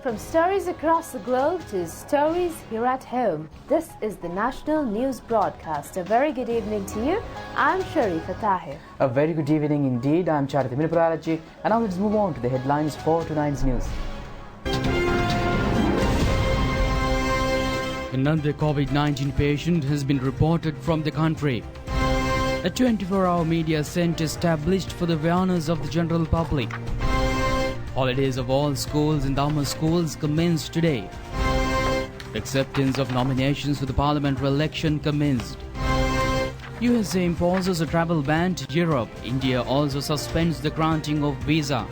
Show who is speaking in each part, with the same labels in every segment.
Speaker 1: From stories across the globe to stories here at home, this is the National News Broadcast. A very good evening to you. I'm Sharifa Tahir.
Speaker 2: A very good evening indeed. I'm Charity Minipuralaji. And now let's move on to the headlines for tonight's news. Another COVID-19 patient has been reported from the country. A 24-hour media center established for the awareness of the general public. Holidays of all schools and Dharma schools commenced today. Acceptance of nominations for the parliamentary election commenced. USA imposes a travel ban to Europe. India also suspends the granting of visa.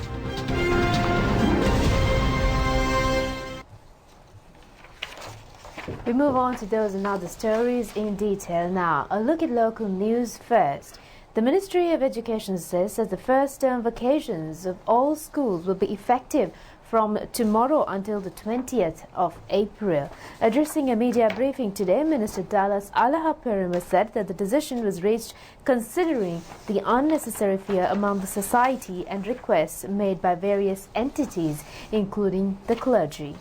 Speaker 1: We move on to those and other stories in detail now. A look at local news first. The Ministry of Education says that the first-term vacations of all schools will be effective from tomorrow until the 20th of April. Addressing a media briefing today, Minister Dallas Alahaperima said that the decision was reached considering the unnecessary fear among the society and requests made by various entities, including the clergy.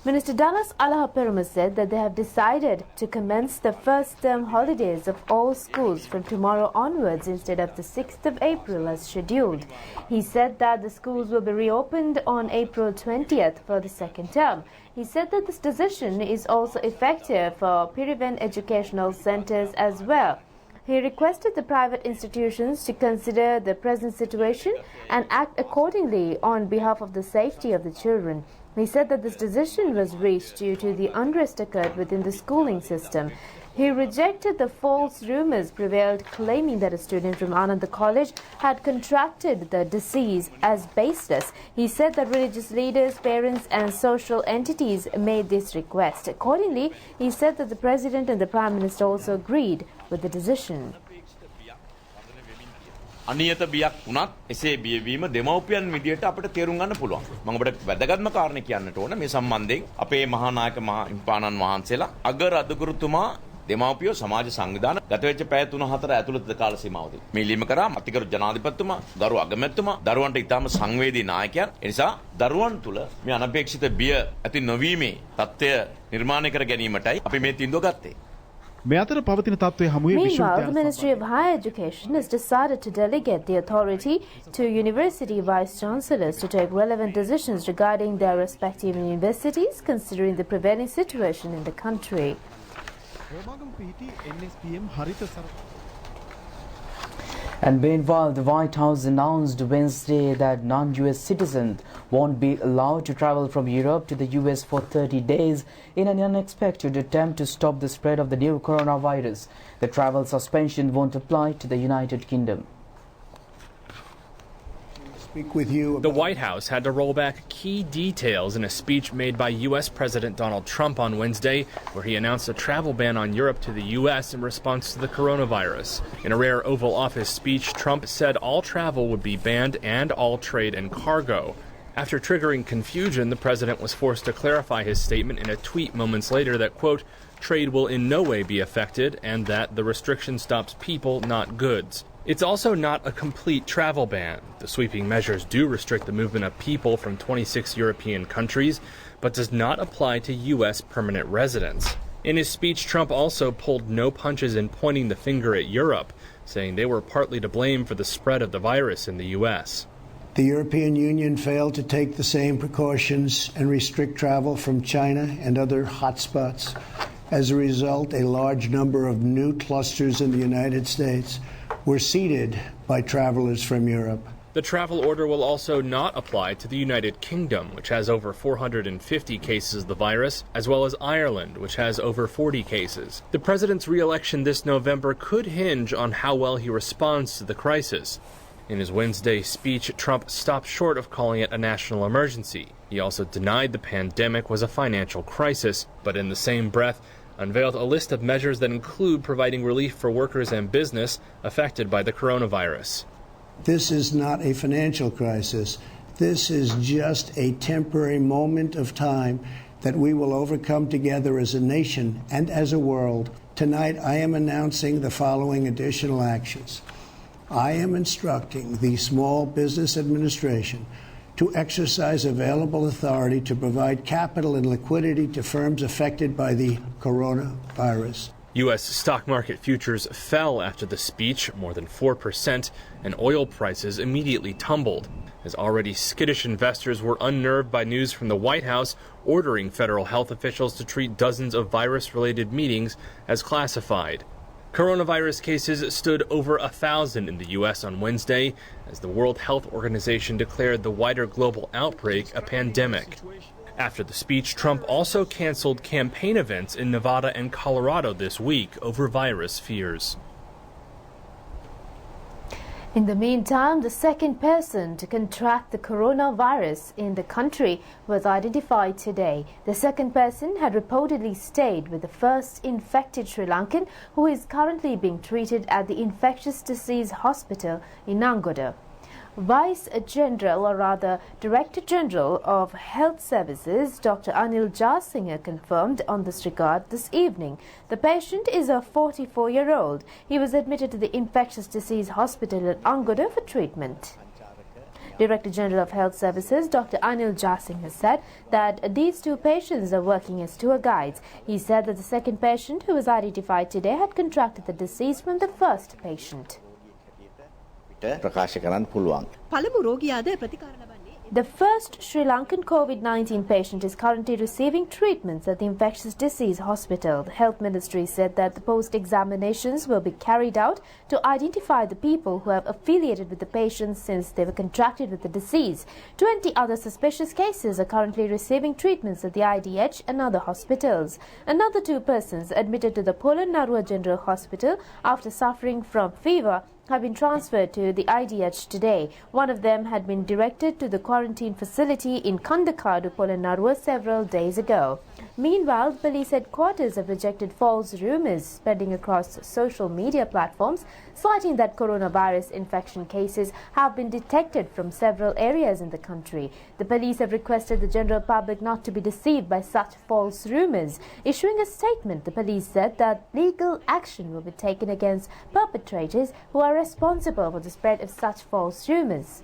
Speaker 1: Minister Dallas Alahaperima said that they have decided to commence the first-term holidays of all schools from tomorrow onwards instead of the 6th of April as scheduled. He said that the schools will be reopened on April 20th for the second term. He said that this decision is also effective for Pirivan educational centers as well. He requested the private institutions to consider the present situation and act accordingly on behalf of the safety of the children. He said that this decision was reached due to the unrest occurred within the schooling system. He rejected the false rumors prevailed claiming that a student from Ananda College had contracted the disease as baseless. He said that religious leaders, parents and social entities made this request. Accordingly, he said that the President and the Prime Minister also agreed with the decision.
Speaker 3: අනියත බියක් වුණත් එසේ බියවීම දෙමව්පියන් විදියට අපිට තේරුම් ගන්න පුළුවන්. මම ඔබට වැදගත්ම කාරණේ කියන්නට ඕන මේ සම්බන්ධයෙන් අපේ මහානායක මහින්පාණන් වහන්සේලා අගර අධිකෘතුමා දෙමව්පියෝ සමාජ සංවිධාන ගත වෙච්ච පැය 3-4 ඇතුළත කාල සීමාවදී මේ ලියීම කරා අතිගරු ජනාධිපතිතුමා ගරු අගමැතිතුමා දරුවන්ට ඉතාම සංවේදී නායකයන් ඒ නිසා දරුවන් තුල මේ අනපේක්ෂිත බිය ඇති නොවීමේ තත්ත්වය නිර්මාණය කර ගැනීමටයි අපි මේ තීන්දුව ගත්තේ.
Speaker 1: Meanwhile, the Ministry of Higher Education has decided to delegate the authority to university vice-chancellors to take relevant decisions regarding their respective universities, considering the prevailing situation in the country.
Speaker 2: And meanwhile, the White House announced Wednesday that non-US citizens won't be allowed to travel from Europe to the US for 30 days in an unexpected attempt to stop the spread of the new coronavirus. The travel suspension won't apply to the United Kingdom.
Speaker 4: The White House had to roll back key details in a speech made by U.S. President Donald Trump on Wednesday, where he announced a travel ban on Europe to the U.S. in response to the coronavirus. In a rare Oval Office speech, Trump said all travel would be banned and all trade and cargo. After triggering confusion, the president was forced to clarify his statement in a tweet moments later that, quote, trade will in no way be affected and that the restriction stops people, not goods. It's also not a complete travel ban. The sweeping measures do restrict the movement of people from 26 European countries, but does not apply to U.S. permanent residents. In his speech, Trump also pulled no punches in pointing the finger at Europe, saying they were partly to blame for the spread of the virus in the U.S.
Speaker 5: The European Union failed to take the same precautions and restrict travel from China and other hotspots. As a result, a large number of new clusters in the United States were seeded by travelers from Europe.
Speaker 4: The travel order will also not apply to the United Kingdom, which has over 450 cases of the virus, as well as Ireland, which has over 40 cases. The president's re-election this November could hinge on how well he responds to the crisis. In his Wednesday speech, Trump stopped short of calling it a national emergency. He also denied the pandemic was a financial crisis, but in the same breath, unveiled a list of measures that include providing relief for workers and business affected by the coronavirus.
Speaker 5: This is not a financial crisis. This is just a temporary moment of time that we will overcome together as a nation and as a world. Tonight, I am announcing the following additional actions. I am instructing the Small Business Administration to exercise available authority to provide capital and liquidity to firms affected by the coronavirus.
Speaker 4: U.S. stock market futures fell after the speech, more than 4%, and oil prices immediately tumbled, as already skittish investors were unnerved by news from the White House ordering federal health officials to treat dozens of virus-related meetings as classified. Coronavirus cases stood over 1,000 in the U.S. on Wednesday, as the World Health Organization declared the wider global outbreak a pandemic. After the speech, Trump also canceled campaign events in Nevada and Colorado this week over virus fears.
Speaker 1: In the meantime, the second person to contract the coronavirus in the country was identified today. The second person had reportedly stayed with the first infected Sri Lankan, who is currently being treated at the Infectious Disease Hospital in Angoda. Director General of Health Services, Dr. Anil Jasinger, confirmed on this regard this evening. The patient is a 44-year-old. He was admitted to the Infectious Disease Hospital in Angoda for treatment. Director General of Health Services, Dr. Anil Jasinger, said that these two patients are working as tour guides. He said that the second patient, who was identified today, had contracted the disease from the first patient. The first Sri Lankan COVID-19 patient is currently receiving treatments at the Infectious Disease Hospital. The Health Ministry said that the post-examinations will be carried out to identify the people who have affiliated with the patients since they were contracted with the disease. 20 other suspicious cases are currently receiving treatments at the IDH and other hospitals. Another two persons admitted to the Polonnaruwa General Hospital after suffering from fever have been transferred to the IDH today. One of them had been directed to the quarantine facility in Kandakadu, Polonnaruwa several days ago. Meanwhile, police headquarters have rejected false rumors spreading across social media platforms, citing that coronavirus infection cases have been detected from several areas in the country. The police have requested the general public not to be deceived by such false rumors. Issuing a statement, the police said that legal action will be taken against perpetrators who are responsible for the spread of such false rumors.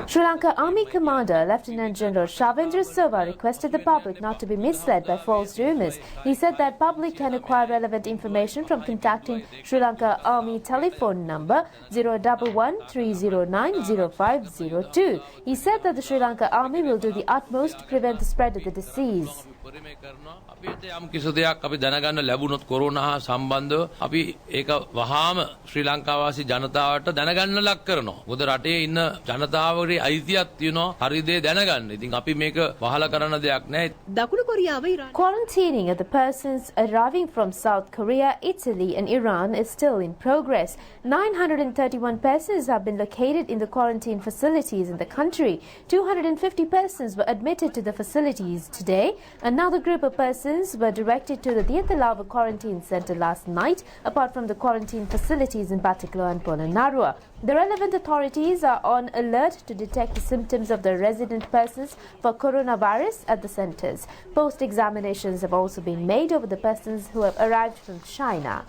Speaker 1: Sri Lanka Army Commander Lieutenant General Shavendra Silva requested the public not to be misled by false rumors. He said that public can acquire relevant information from contacting Sri Lanka Army telephone number 011-309-0502. He said that the Sri Lanka Army will do the utmost to prevent the spread of the disease.
Speaker 6: යම් කිසි දෙයක් අපි දැනගන්න ලැබුණොත් corona හා සම්බන්ධව අපි ඒක වහාම ශ්‍රී ලංකාවාසී ජනතාවට දැනගන්න ලක් කරනවා. මොකද රටේ ඉන්න ජනතාවගේ අයිතියක් තියෙනවා හරි දේ දැනගන්න. ඉතින් අපි මේක වහලා කරන දෙයක් නැහැ.
Speaker 7: දකුණු කොරියාව ඉරාන
Speaker 1: Quarantining of the persons arriving from South Korea, Italy and Iran is still in progress. 931 persons have been located in the quarantine facilities in the country. 250 persons were admitted to the facilities today. Another group of persons were directed to the Diatalava quarantine center last night, apart from the quarantine facilities in Batticaloa and Polonnaruwa. The relevant authorities are on alert to detect the symptoms of the resident persons for coronavirus at the centers. Post-examinations have also been made over the persons who have arrived from China.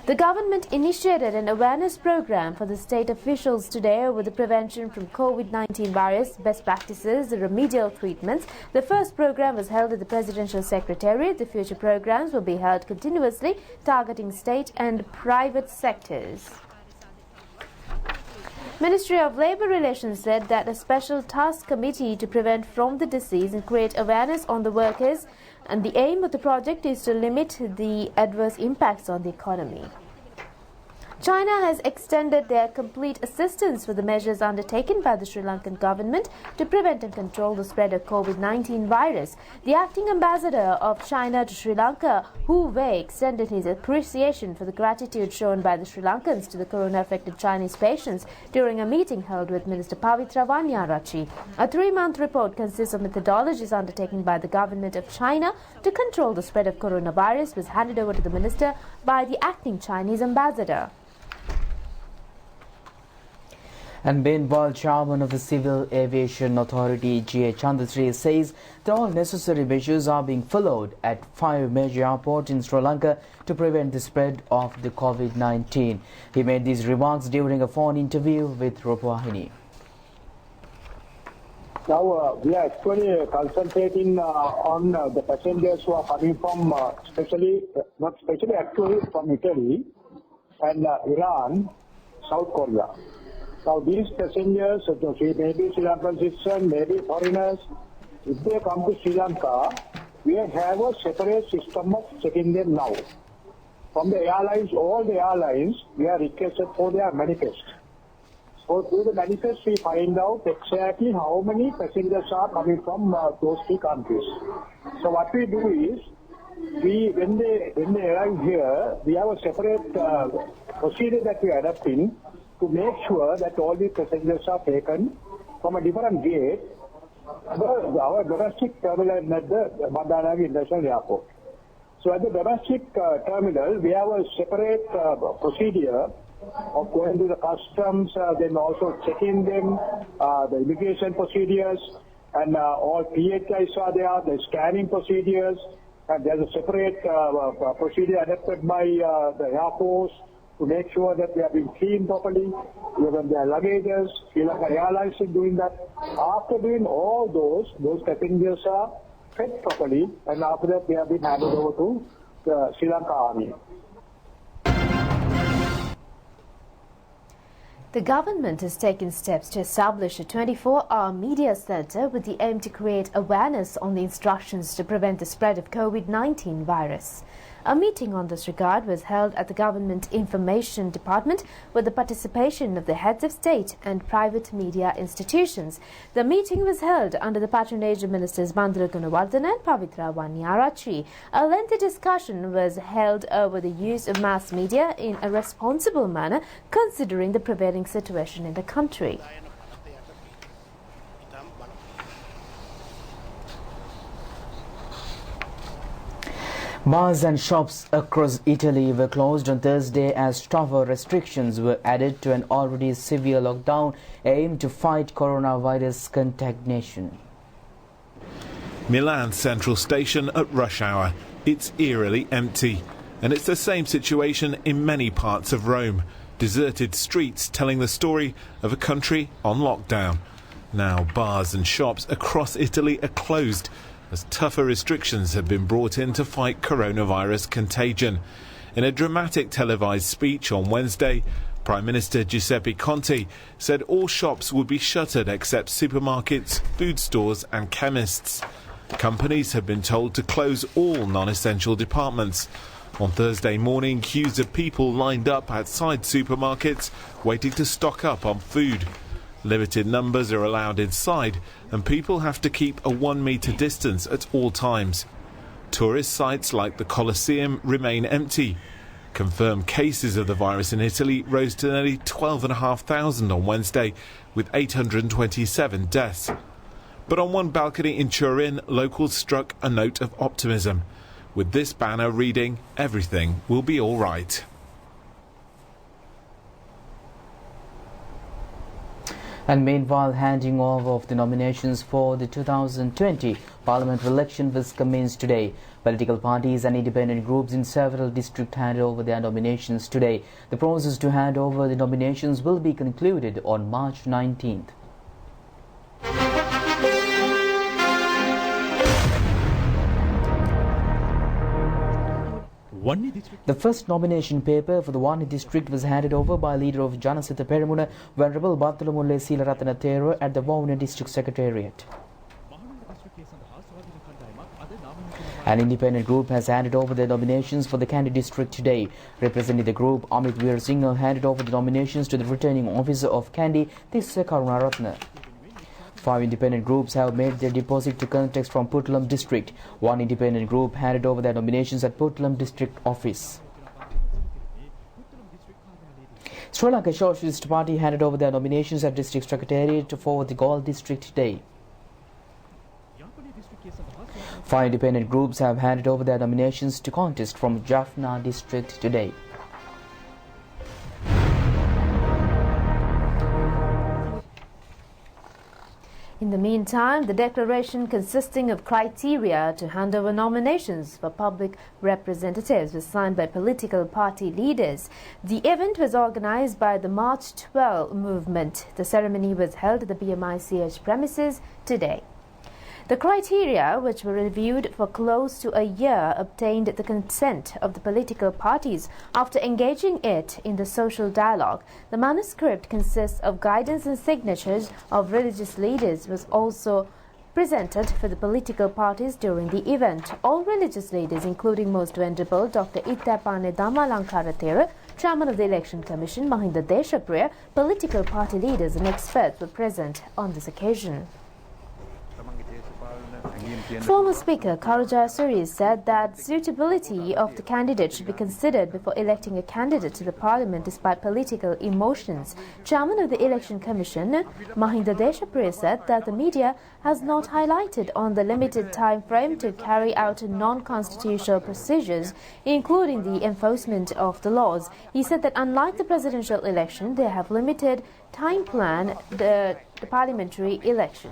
Speaker 1: The government initiated an awareness program for the state officials today over the prevention from COVID-19 virus, best practices, the remedial treatments. The first program was held at the Presidential Secretariat. The future programs will be held continuously, targeting state and private sectors. Ministry of Labour Relations said that a special task committee to prevent from the disease and create awareness on the workers, and the aim of the project is to limit the adverse impacts on the economy. China has extended their complete assistance for the measures undertaken by the Sri Lankan government to prevent and control the spread of COVID-19 virus. The acting ambassador of China to Sri Lanka, Hu Wei, extended his appreciation for the gratitude shown by the Sri Lankans to the corona-affected Chinese patients during a meeting held with Minister Rupavahini. A 3-month report consists of methodologies undertaken by the government of China to control the spread of coronavirus was handed over to the minister by the acting Chinese ambassador.
Speaker 2: And meanwhile, chairman of the Civil Aviation Authority, G.A. Chandasri, says that all necessary measures are being followed at 5 major airports in Sri Lanka to prevent the spread of the COVID-19. He made these remarks during a phone interview with Rupavahini.
Speaker 7: Now, we are actually concentrating on the passengers who are coming from, not especially from Italy and Iran, South Korea. Now, these passengers, maybe Sri Lankan citizens, maybe foreigners, if they come to Sri Lanka, we have a separate system of checking them now. From the airlines, all the airlines, we are requested for their manifest. So through the manifest, we find out exactly how many passengers are coming from those 3 countries. So what we do is, when they arrive here, we have a separate procedure that we are adopting to make sure that all these passengers are taken from a different gate, our domestic terminal at the Madanagi International Airport. So at the domestic terminal, we have a separate procedure of going to the customs, then also checking them, the immigration procedures, and all PHIs are there, the scanning procedures, and there's a separate procedure adopted by the Air Force to make sure that they are being cleaned properly, even their luggages. Sri Lanka Airlines is doing that. After doing all those passengers are fed properly, and after that they have been handed over to the Sri Lanka Army.
Speaker 1: The government has taken steps to establish a 24-hour media center with the aim to create awareness on the instructions to prevent the spread of COVID-19 virus. A meeting on this regard was held at the Government Information Department with the participation of the heads of state and private media institutions. The meeting was held under the patronage of Ministers Bandara Gunawardena and Rupavahini. A lengthy discussion was held over the use of mass media in a responsible manner considering the prevailing situation in the country.
Speaker 2: Bars and shops across Italy were closed on Thursday as tougher restrictions were added to an already severe lockdown aimed to fight coronavirus contagion.
Speaker 8: Milan Central Station at rush hour. It's eerily empty. And it's the same situation in many parts of Rome. Deserted streets telling the story of a country on lockdown. Now bars and shops across Italy are closed as tougher restrictions have been brought in to fight coronavirus contagion. In a dramatic televised speech on Wednesday, Prime Minister Giuseppe Conte said all shops would be shuttered except supermarkets, food stores and chemists. Companies have been told to close all non-essential departments. On Thursday morning, queues of people lined up outside supermarkets waiting to stock up on food. Limited numbers are allowed inside and people have to keep a 1-metre distance at all times. Tourist sites like the Colosseum remain empty. Confirmed cases of the virus in Italy rose to nearly 12,500 on Wednesday, with 827 deaths. But on one balcony in Turin, locals struck a note of optimism, with this banner reading, "Everything will be all right."
Speaker 2: And meanwhile, handing over of the nominations for the 2020 parliamentary election was commenced today. Political parties and independent groups in several districts handed over their nominations today. The process to hand over the nominations will be concluded on March 19th. The first nomination paper for the Wani district was handed over by leader of Janasitha Peramuna, Venerable Battulamulle Seelaratana Thero, at the Wani district secretariat. An independent group has handed over their nominations for the Kandy district today. Representing the group, Amit Veer Singh handed over the nominations to the returning officer of Kandy, Tissa Karunaratne. 5 independent groups have made their deposit to contest from Puttalam district. 1 independent group handed over their nominations at Puttalam district office. Sri Lanka Socialist Party handed over their nominations at district secretariat for the Galle district today. 5 independent groups have handed over their nominations to contest from Jaffna district today.
Speaker 1: In the meantime, the declaration consisting of criteria to hand over nominations for public representatives was signed by political party leaders. The event was organized by the March 12 movement. The ceremony was held at the BMICH premises today. The criteria, which were reviewed for close to a year, obtained the consent of the political parties after engaging it in the social dialogue. The manuscript consists of guidance and signatures of religious leaders was also presented for the political parties during the event. All religious leaders, including Most Venerable Dr. Ittapane Dhammalankaratthera, Chairman of the Election Commission, Mahinda Deshapriya, political party leaders and experts were present on this occasion. Former Speaker Karujaya Suri said that suitability of the candidate should be considered before electing a candidate to the parliament despite political emotions. Chairman of the Election Commission, Mahinda Deshapriya, said that the media has not highlighted on the limited time frame to carry out non-constitutional procedures, including the enforcement of the laws. He said that unlike the presidential election, they have limited time plan the parliamentary election.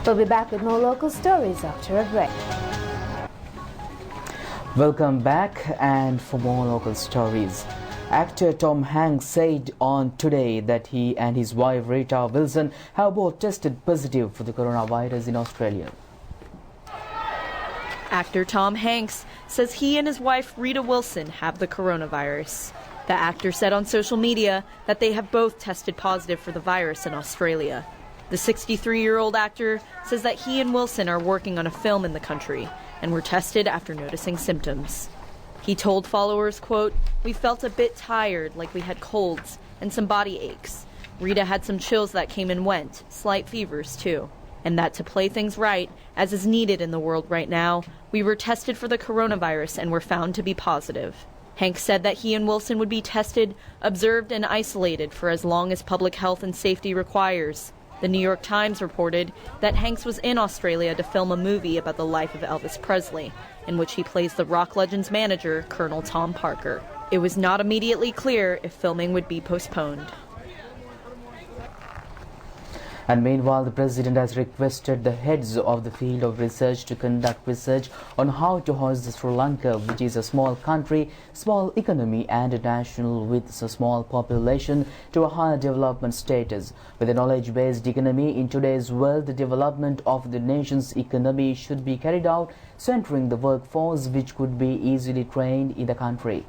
Speaker 1: We'll be back with more local stories after a break.
Speaker 2: Welcome back, and for more local stories. Actor Tom Hanks said on Today that he and his wife Rita Wilson have both tested positive for the coronavirus in Australia.
Speaker 9: Actor Tom Hanks says he and his wife Rita Wilson have the coronavirus. The actor said on social media that they have both tested positive for the virus in Australia. The 63-year-old actor says that he and Wilson are working on a film in the country and were tested after noticing symptoms. He told followers, quote, "We felt a bit tired, like we had colds and some body aches. Rita had some chills that came and went, slight fevers too. And that to play things right, as is needed in the world right now, we were tested for the coronavirus and were found to be positive." Hanks said that he and Wilson would be tested, observed, and isolated for as long as public health and safety requires. The New York Times reported that Hanks was in Australia to film a movie about the life of Elvis Presley, in which he plays the rock legend's manager, Colonel Tom Parker. It was not immediately clear if filming would be postponed.
Speaker 2: And meanwhile, the President has requested the heads of the field of research to conduct research on how to hoist Sri Lanka, which is a small country, small economy and a nation with a small population, to a higher development status. With a knowledge-based economy in today's world, the development of the nation's economy should be carried out, centering the workforce which could be easily trained in the country.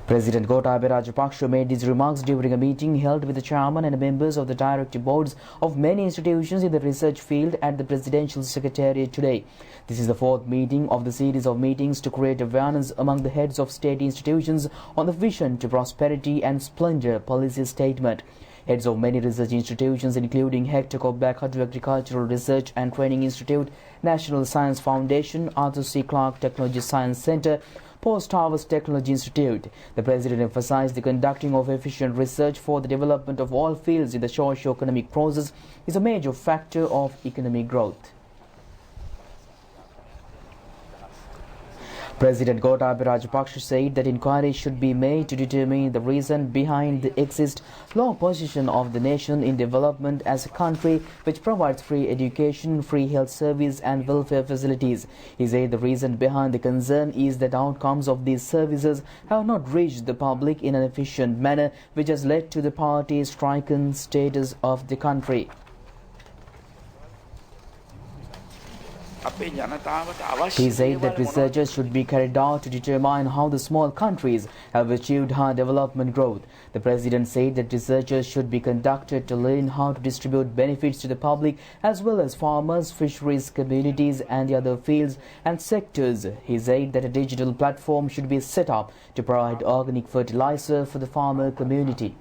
Speaker 2: President Gotabaya Rajapaksa made these remarks during a meeting held with the chairman and members of the director boards of many institutions in the research field at the Presidential Secretariat today. This is the 4th meeting of the series of meetings to create awareness among the heads of state institutions on the Vision to Prosperity and Splendor policy statement. Heads of many research institutions, including Hector Kobak Agricultural Research and Training Institute, National Science Foundation, Arthur C. Clarke Technology Science Center, Post Harvest Technology Institute. The President emphasized the conducting of efficient research for the development of all fields in the socio-economic process is a major factor of economic growth. President Gotabaya Rajapaksa said that inquiry should be made to determine the reason behind the low position of the nation in development as a country which provides free education, free health service and welfare facilities. He said the reason behind the concern is that outcomes of these services have not reached the public in an efficient manner, which has led to the poverty-stricken status of the country. He said that researches should be carried out to determine how the small countries have achieved high development growth. The president said that researches should be conducted to learn how to distribute benefits to the public as well as farmers, fisheries, communities and the other fields and sectors. He said that a digital platform should be set up to provide organic fertilizer for the farmer community.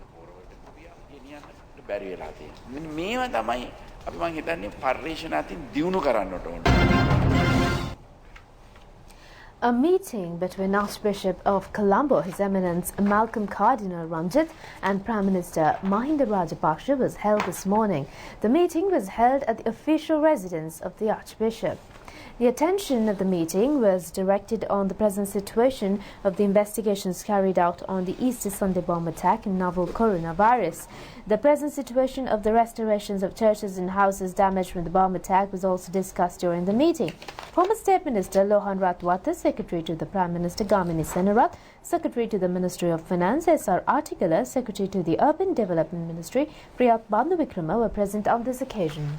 Speaker 1: A meeting between Archbishop of Colombo, His Eminence Malcolm Cardinal Ranjit, and Prime Minister Mahinda Rajapaksa was held this morning. The meeting was held at the official residence of the Archbishop. The attention of the meeting was directed on the present situation of the investigations carried out on the Easter Sunday bomb attack and novel coronavirus. The present situation of the restorations of churches and houses damaged from the bomb attack was also discussed during the meeting. Former State Minister Lohan Ratwata, Secretary to the Prime Minister Gamini Senarat, Secretary to the Ministry of Finance S.R. Artikala, Secretary to the Urban Development Ministry Priyat Bandu Vikrama were present on this occasion.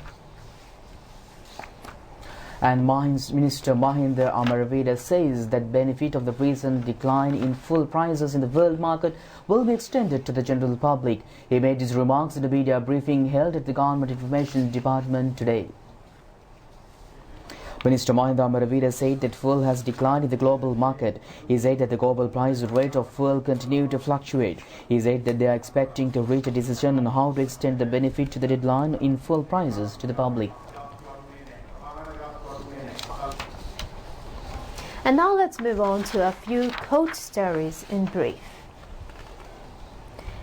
Speaker 2: And Mines Minister Mahinda Amaravida says that benefit of the recent decline in fuel prices in the world market will be extended to the general public. He made his remarks in a media briefing held at the Government Information Department today. Minister Mahinda Amaravida said that fuel has declined in the global market. He said that the global price rate of fuel continued to fluctuate. He said that they are expecting to reach a decision on how to extend the benefit to the decline in fuel prices to the public.
Speaker 1: And now let's move on to a few court stories in brief.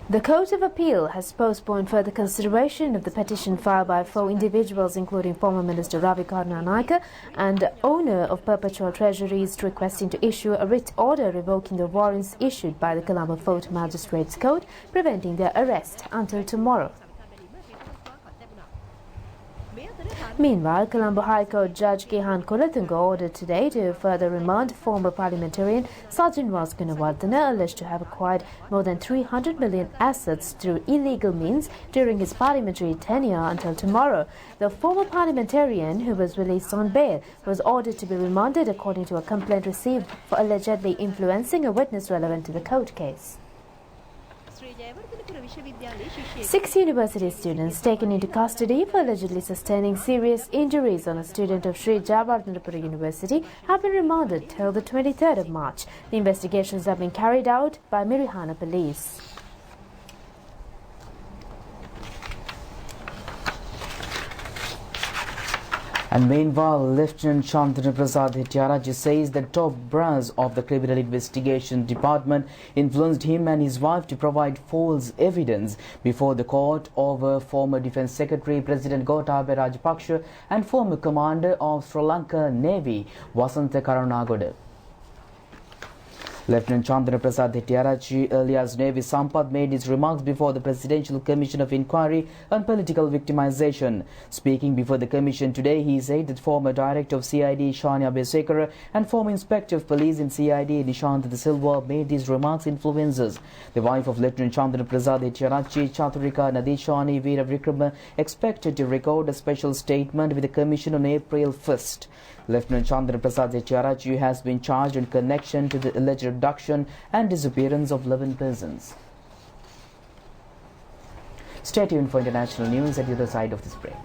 Speaker 1: The Court of Appeal has postponed further consideration of the petition filed by 4 individuals, including former Minister Ravi Karnanayaka and owner of Perpetual Treasuries, requesting to issue a writ order revoking the warrants issued by the Colombo Fort Magistrates Court, preventing their arrest until tomorrow. Meanwhile, Colombo High Court Judge Kehan Kulatunga ordered today to further remand former parliamentarian Sajjan Vaskunawardena, alleged to have acquired more than 300 million assets through illegal means during his parliamentary tenure until tomorrow. The former parliamentarian, who was released on bail, was ordered to be remanded according to a complaint received for allegedly influencing a witness relevant to the court case. 6 university students taken into custody for allegedly sustaining serious injuries on a student of Sri Jayawardhanapura University have been remanded till the 23rd of March. The investigations have been carried out by Mirihana police.
Speaker 2: And meanwhile, Lieutenant Chandra Prasad Hettiarachchi says that top brass of the Criminal Investigation Department influenced him and his wife to provide false evidence before the court over former Defence Secretary President Gotabaya Rajapaksa and former Commander of Sri Lanka Navy Wasantha Karunagoda. Lieutenant Chandra Prasad Hettiarachchi, alias Navy Sampath, made his remarks before the Presidential Commission of Inquiry on Political Victimization. Speaking before the commission today, he said that former Director of CID Shania Besekara and former Inspector of Police in CID Nishant De Silva made these remarks influencers. The wife of Lieutenant Chandra Prasad Hettiarachchi, Chaturika Nadeshwani Veera Vikrama, expected to record a special statement with the commission on April 1st. Lieutenant Chandra Prasad Hettiarachchi has been charged in connection to the alleged abduction and disappearance of 11 persons. Stay tuned for international news at the other side of this break.